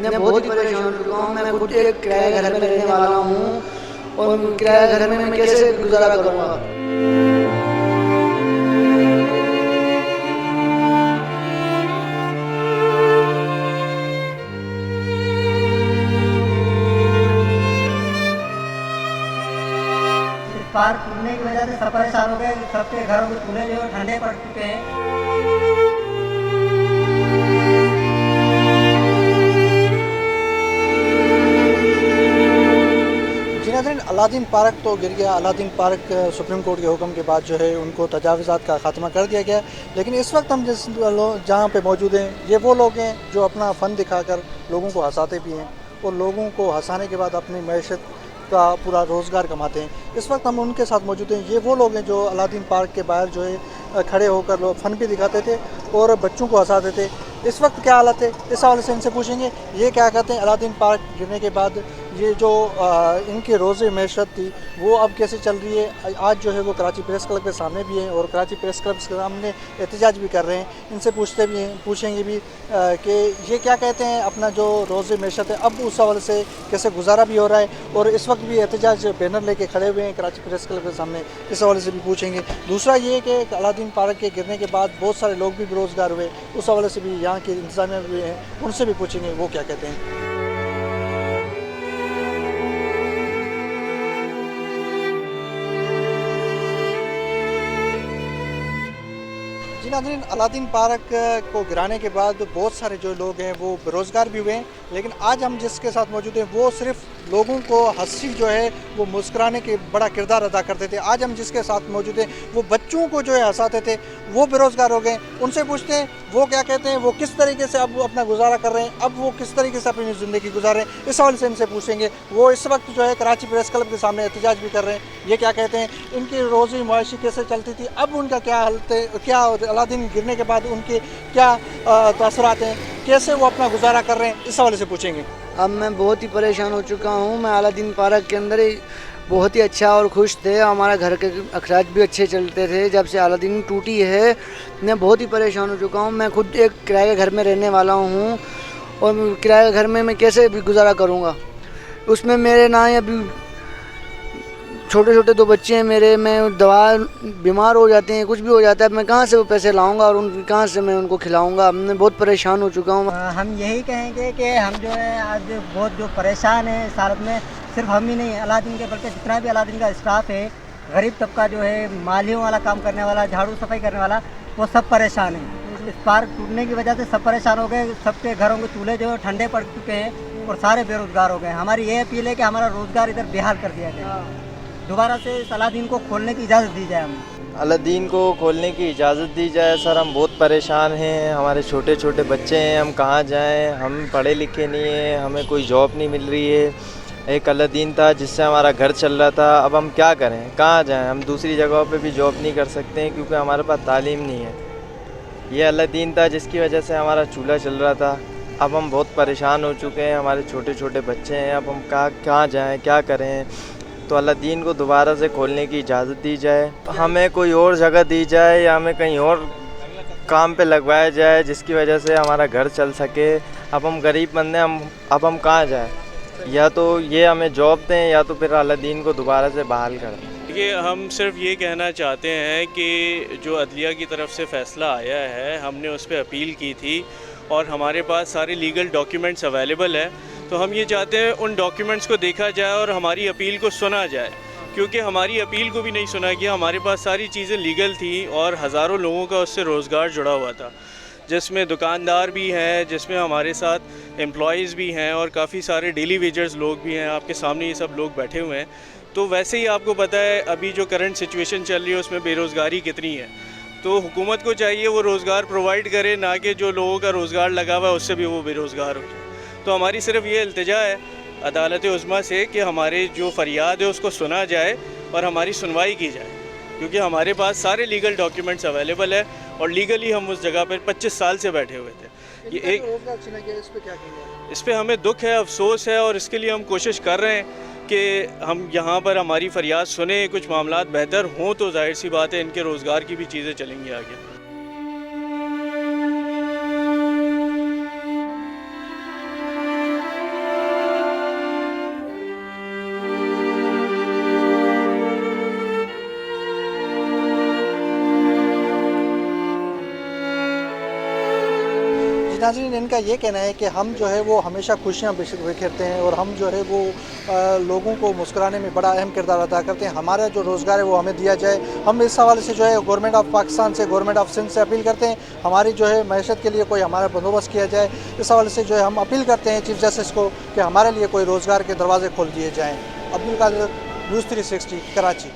मैं बहुत ही परेशान हो चुका हूँ। मैं खुद एक किराए घर में रहने वाला हूँ और किराए घर में मैं कैसे गुजारा करूँगा। पार्क टूटने की वजह से सब परेशान हो गए। सबके घरों के चूल्हे जो है ठंडे पड़ चुके हैं। जी नाज़रीन, अलादीन पार्क तो गिर गया। अलादीन पार्क सुप्रीम कोर्ट के हुक्म के बाद जो है उनको तजावुज़ात का ख़ात्मा कर दिया गया। लेकिन इस वक्त हम जिस जहाँ पे मौजूद हैं, ये वो लोग हैं जो अपना फ़न दिखाकर लोगों को हंसाते भी हैं और लोगों को हंसाने के बाद अपनी मैशत का पूरा रोज़गार कमाते हैं। इस वक्त हम उनके साथ मौजूद हैं। ये वो लोग हैं जो अलादीन पार्क के बाहर जो है खड़े होकर लोग फ़न भी दिखाते थे और बच्चों को हंसाते थे। इस वक्त क्या हालत है, इस हवाले से इनसे पूछेंगे ये क्या कहते हैं। अलादीन पार्क गिरने के बाद ये जो इनकी रोज़ी मैशत थी वो अब कैसे चल रही है। आज जो है वो कराची प्रेस क्लब के सामने भी हैं और कराची प्रेस क्लब के सामने एहतजाज भी कर रहे हैं। इनसे पूछेंगे भी कि ये क्या कहते हैं, अपना जो रोज़ी मैशत है अब उस हवाले से कैसे गुजारा भी हो रहा है। और इस वक्त भी एहतजाज बैनर लेके खड़े हुए हैं कराची प्रेस क्लब के सामने, इस हवाले से भी पूछेंगे। दूसरा ये कि अलादीन पार्क के गिरने के बाद बहुत सारे लोग भी बेरोज़गार हुए, उस हवाले से भी यहाँ के इंतज़ामिया भी हैं, उनसे भी पूछेंगे वो क्या कहते हैं। जी नाज़रीन, अलादीन पार्क को गिराने के बाद बहुत सारे जो लोग हैं वो बेरोज़गार भी हुए हैं। लेकिन आज हम जिसके साथ मौजूद हैं वो सिर्फ लोगों को हंसी जो है वो मुस्कुराने के बड़ा किरदार अदा करते थे। आज हम जिसके साथ मौजूद हैं वो बच्चों को जो है हंसाते थे, वो बेरोज़गार हो गए। उनसे पूछते हैं वो क्या कहते हैं, वो किस तरीके से अब अपना गुजारा कर रहे हैं, अब वो किस तरीके से अपनी ज़िंदगी गुजार रहे हैं। इस हवाले से इनसे पूछेंगे। वो इस वक्त जो है कराची प्रेस क्लब के सामने एहतजाज भी कर रहे हैं। ये क्या कहते हैं, इनकी रोज़ी मुआशी कैसे चलती थी, अब उनका क्या हालत है, क्या अलादीन गिरने के बाद उनके क्या तासुरात हैं, कैसे वो अपना गुजारा कर रहे हैं, इस हवाले से पूछेंगे। अब मैं बहुत ही परेशान हो चुका हूँ। मैं अलादीन पार्क के अंदर ही बहुत ही अच्छा और खुश थे। हमारा घर के अखराज भी अच्छे चलते थे। जब से अलादीन टूटी है मैं बहुत ही परेशान हो चुका हूँ। मैं खुद एक किराए के घर में रहने वाला हूँ और किराए के घर में मैं कैसे भी गुजारा करूँगा। उसमें मेरे ना अभी छोटे छोटे दो बच्चे हैं मेरे, मैं दवा बीमार हो जाते हैं, कुछ भी हो जाता है, मैं कहाँ से वो पैसे लाऊंगा और कहाँ से मैं उनको खिलाऊंगा। मैं बहुत परेशान हो चुका हूँ। हम यही कहेंगे कि हम जो है आज बहुत जो परेशान है इस हालत में, सिर्फ हम ही नहीं अलादीन के बल्कि जितना भी अलादीन का स्टाफ है, गरीब तबका जो है, मालियों वाला काम करने वाला, झाड़ू सफाई करने वाला, वो सब परेशान है। इस पार्क टूटने की वजह से सब परेशान हो गए। सबके घरों के चूल्हे जो है ठंडे पड़ चुके हैं और सारे बेरोज़गार हो गए। हमारी ये अपील है कि हमारा रोज़गार इधर बेहाल कर दिया जाए। दोबारा से इस अलादीन को खोलने की इजाज़त दी जाए। हमें अलादीन को खोलने की इजाज़त दी जाए। सर हम बहुत परेशान हैं, हमारे छोटे छोटे बच्चे हैं, हम कहाँ जाएं, हम पढ़े लिखे नहीं हैं, हमें कोई जॉब नहीं मिल रही है। एक अलादीन था जिससे हमारा घर चल रहा था, अब हम क्या करें, कहाँ जाएं। हम दूसरी जगहों पे भी जॉब नहीं कर सकते हैं क्योंकि हमारे पास तालीम नहीं है। ये अलादीन था जिसकी वजह से हमारा चूल्हा चल रहा था। अब हम बहुत परेशान हो चुके हैं, हमारे छोटे छोटे बच्चे हैं, अब हम कहाँ जाएँ, क्या करें। तो अलादीन को दोबारा से खोलने की इजाज़त दी जाए, हमें कोई और जगह दी जाए या हमें कहीं और काम पे लगवाया जाए जिसकी वजह से हमारा घर चल सके। अब हम गरीब बंदे, अब हम कहाँ जाएं, या तो ये हमें जॉब दें या तो फिर अलादीन को दोबारा से बहाल कर दें। देखिए, हम सिर्फ ये कहना चाहते हैं कि जो अदलिया की तरफ से फ़ैसला आया है, हमने उस पर अपील की थी और हमारे पास सारे लीगल डॉक्यूमेंट्स अवेलेबल है। तो हम ये चाहते हैं उन डॉक्यूमेंट्स को देखा जाए और हमारी अपील को सुना जाए, क्योंकि हमारी अपील को भी नहीं सुना गया। हमारे पास सारी चीज़ें लीगल थी और हज़ारों लोगों का उससे रोज़गार जुड़ा हुआ था, जिसमें दुकानदार भी हैं, जिसमें हमारे साथ एम्प्लॉयज़ भी हैं और काफ़ी सारे डेली वेजर्स लोग भी हैं। आपके सामने ये सब लोग बैठे हुए हैं। तो वैसे ही आपको पता है अभी जो करंट सिचुएशन चल रही है उसमें बेरोज़गारी कितनी है। तो हुकूमत को चाहिए वो रोज़गार प्रोवाइड करे, ना कि जो लोगों का रोज़गार लगा हुआ है उससे भी वो बेरोज़गार हो जाए। तो हमारी सिर्फ ये इल्तिजा है अदालत उज़्मा से कि हमारे जो फ़रियाद है उसको सुना जाए और हमारी सुनवाई की जाए, क्योंकि हमारे पास सारे लीगल डॉक्यूमेंट्स अवेलेबल है और लीगली हम उस जगह पर 25 साल से बैठे हुए थे। ये एक इस पर हमें दुख है, अफसोस है और इसके लिए हम कोशिश कर रहे हैं कि हम यहाँ पर हमारी फ़रियाद सुने, कुछ मामलात बेहतर हों तो जाहिर सी बात है इनके रोज़गार की भी चीज़ें चलेंगी आगे। नाज़रीन, इनका ये कहना है कि हम जो है वो हमेशा खुशियाँ बिखेरते हैं और हम जो है वो लोगों को मुस्कुराने में बड़ा अहम किरदार अदा करते हैं। हमारा जो रोज़गार है वो हमें दिया जाए। हम इस हवाले से जो है गवर्नमेंट ऑफ पाकिस्तान से, गवर्नमेंट ऑफ सिंध से अपील करते हैं, हमारी जो है मैशत के लिए कोई हमारा बंदोबस्त किया जाए। इस हवाले से जो है हम अपील करते हैं चीफ जस्टिस को कि हमारे लिए कोई रोज़गार के दरवाजे खोल दिए जाएँ। अब्दुल कादिर, न्यूज़ 360, कराची।